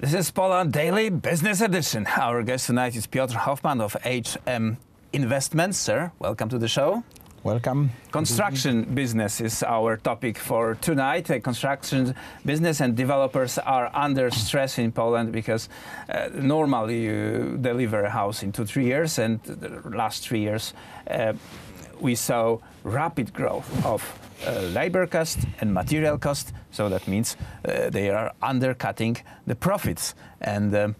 This is Poland Daily Business Edition. Our guest tonight is Piotr Hoffman of HM Investments. Sir, welcome to the show. Welcome. Construction business is our topic for tonight. Construction business and developers are under stress in Poland because normally you deliver a house in 2-3 years, and the last 3 years we saw rapid growth of labor cost and material cost. So that means they are undercutting the profits. And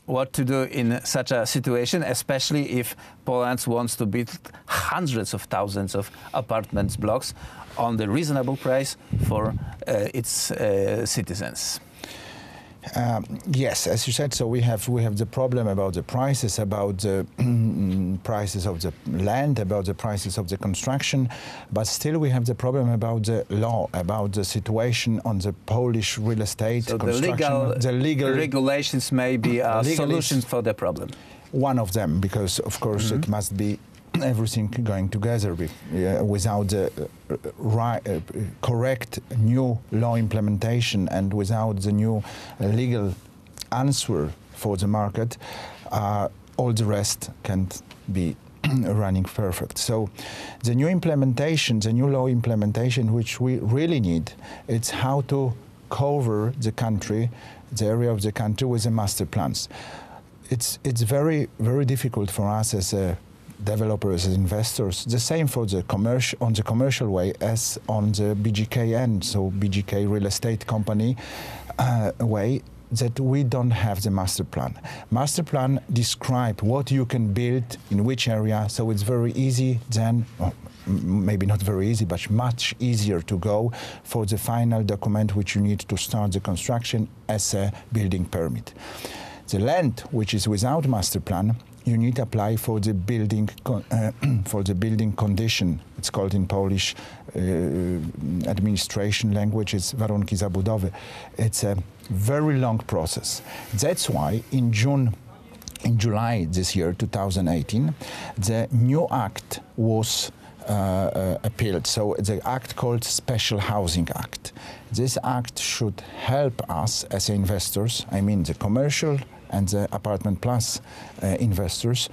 what to do in such a situation, especially if Poland wants to build hundreds of thousands of apartment blocks on the reasonable price for its citizens. Yes, as you said, so we have the problem about the prices, about the prices of the land, about the prices of the construction, but still we have the problem about the law, about the situation on the Polish real estate so construction. The legal regulations may be a solution for the problem. One of them, because of course it must be everything going together without the correct new law implementation and without the new legal answer for the market, all the rest can't be running perfect. So the new implementation, the new law implementation, which we really need, it's how to cover the country, the area of the country with the master plans. It's very, very difficult for us as developers, as investors, the same for the commercial way as on the BGK end, so BGK real estate company way, that we don't have the master plan. Master plan describe what you can build in which area, so it's very easy then, maybe not very easy, but much easier to go for the final document which you need to start the construction as a building permit. The land which is without master plan, you need to apply for the building condition. It's called in Polish administration language, it's warunki zabudowy. It's a very long process. That's why in July this year, 2018, the new act was appealed. So the act called Special Housing Act. This act should help us as investors, I mean the commercial and the apartment plus investors,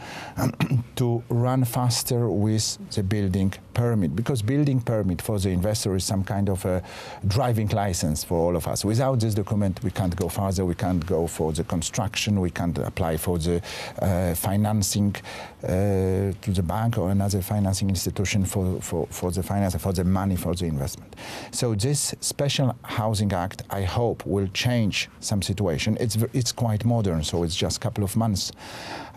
to run faster with the building permit, because building permit for the investor is some kind of a driving license for all of us. Without this document, we can't go further, we can't go for the construction, we can't apply for the financing to the bank or another financing institution for the finance, for the money, for the investment. So this Special Housing Act, I hope, will change some situation. It's quite modern, so it's just a couple of months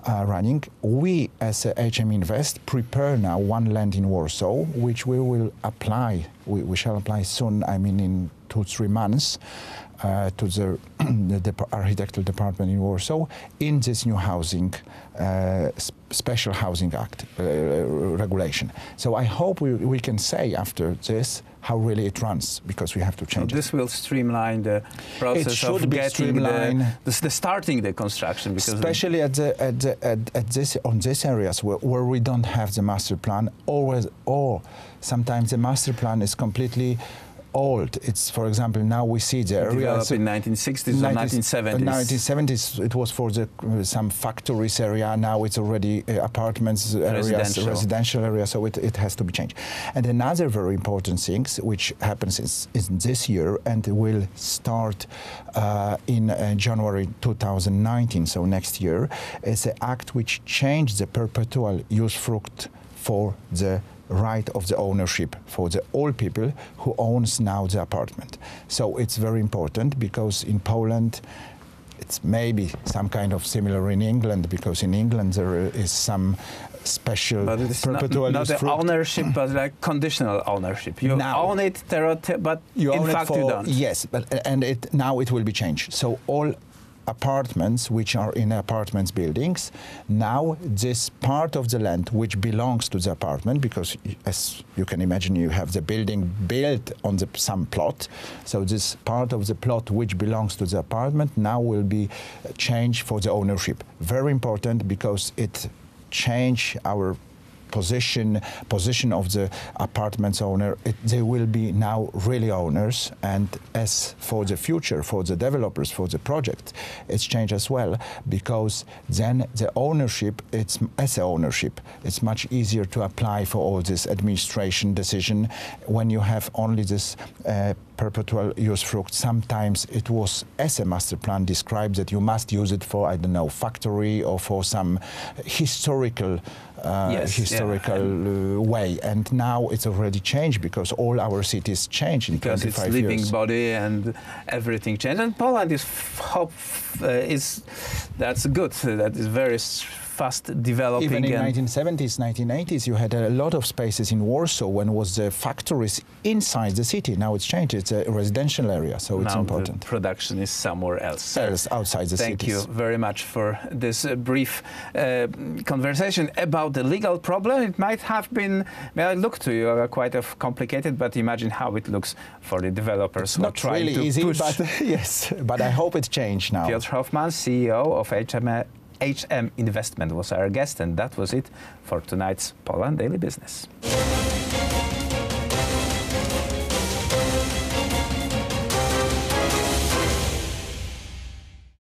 running. We, as HM Invest, prepare now one land in Warsaw, which we will apply. We shall apply soon, I mean in 2-3 months, to the architectural department in Warsaw in this new housing, Special Housing Act regulation. So I hope we can say after this how really it runs, because we have to change it. This will streamline the process of getting the starting the construction, because especially on these areas where we don't have the master plan, or sometimes the master plan is completely old. It's, for example, now we see the areas developed in 1960s or 1970s. 1970s, it was for some factories area. Now it's already apartments areas, residential areas. So it has to be changed. And another very important thing, which happens is this year and will start in January 2019, so next year, is an act which changed the perpetual usufruct for the right of the ownership for the all people who owns now the apartment. So it's very important, because in Poland it's maybe some kind of similar in England, because in England there is some special perpetual not the ownership, but like conditional ownership. You own it, but in fact you don't. Yes, but now it will be changed. So all apartments which are in apartments buildings, now this part of the land which belongs to the apartment, because as you can imagine you have the building built on some plot, so this part of the plot which belongs to the apartment now will be changed for the ownership. Very important, because it change our position of the apartments owner. They will be now really owners, and as for the future, for the developers, for the project, it's changed as well, because then the ownership, it's asset ownership. It's much easier to apply for all this administration decision when you have only this perpetual usufruct. Sometimes it was, as a master plan describes, that you must use it for, I don't know, factory or for some historical way. And now it's already changed, because all our cities changed in because 25 it's living years. body and everything changed. And Poland is that's good. That is very fast developing. Even in 1970s, 1980s, you had a lot of spaces in Warsaw when was the factories inside the city. Now it's changed. It's a residential area, so it's important. Now the production is somewhere else. Outside the cities. Thank you very much for this brief conversation about the legal problem. It might have been, look to you, quite complicated, but imagine how it looks for the developers. It's not really easy, but yes, but I hope it's changed now. Piotr Hoffman, CEO of HM Investment, was our guest, and that was it for tonight's Poland Daily Business.